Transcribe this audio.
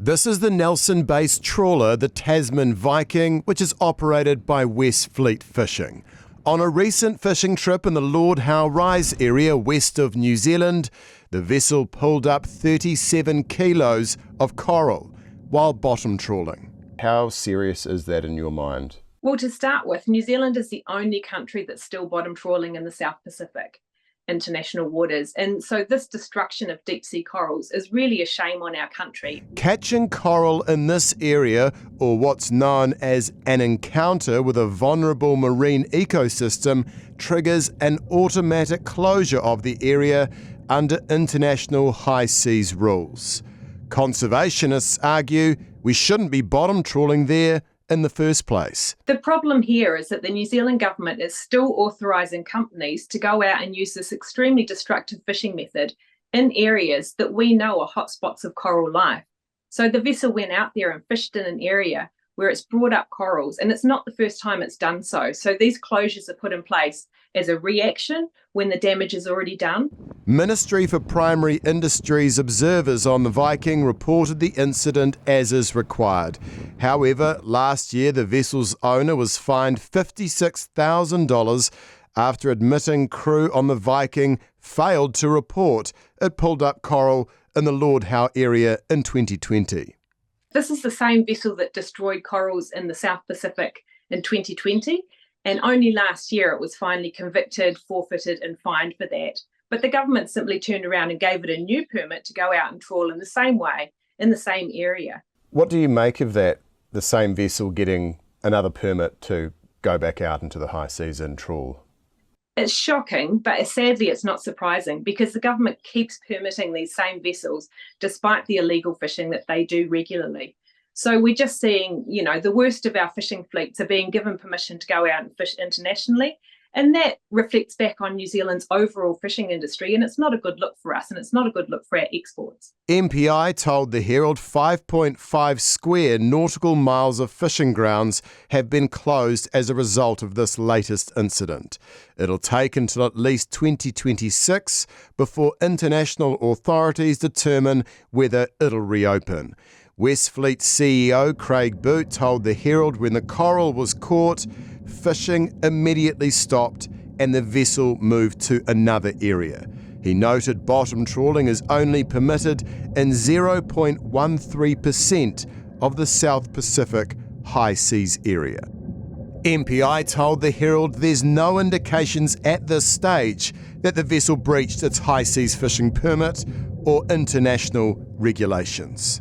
This is the Nelson-based trawler, the Tasman Viking, which is operated by Westfleet Fishing. On a recent fishing trip in the Lord Howe Rise area west of New Zealand, the vessel pulled up 37 kilos of coral while bottom trawling. How serious is that in your mind? Well, to start with, New Zealand is the only country that's still bottom trawling in the South Pacific international waters. And so this destruction of deep sea corals is really a shame on our country. Catching coral in this area, or what's known as an encounter with a vulnerable marine ecosystem, triggers an automatic closure of the area under international high seas rules. Conservationists argue we shouldn't be bottom trawling there in the first place. The problem here is that the New Zealand government is still authorising companies to go out and use this extremely destructive fishing method in areas that we know are hotspots of coral life. So the vessel went out there and fished in an area where it's brought up corals, and it's not the first time it's done so. So these closures are put in place as a reaction when the damage is already done. Ministry for Primary Industries observers on the Viking reported the incident as is required. However, last year the vessel's owner was fined $56,000 after admitting crew on the Viking failed to report it pulled up coral in the Lord Howe area in 2020. This is the same vessel that destroyed corals in the South Pacific in 2020, and only last year it was finally convicted, forfeited and fined for that. But the government simply turned around and gave it a new permit to go out and trawl in the same way, in the same area. What do you make of that, the same vessel getting another permit to go back out into the high seas and trawl? It's shocking, but sadly it's not surprising because the government keeps permitting these same vessels despite the illegal fishing that they do regularly. So we're just seeing, the worst of our fishing fleets are being given permission to go out and fish internationally. And that reflects back on New Zealand's overall fishing industry, and it's not a good look for us, and it's not a good look for our exports. MPI told the Herald 5.5 square nautical miles of fishing grounds have been closed as a result of this latest incident. It'll take until at least 2026 before international authorities determine whether it'll reopen. Westfleet CEO Craig Boot told the Herald when the coral was caught, fishing immediately stopped and the vessel moved to another area. He noted bottom trawling is only permitted in 0.13% of the South Pacific high seas area. MPI told the Herald there's no indications at this stage that the vessel breached its high seas fishing permit or international regulations.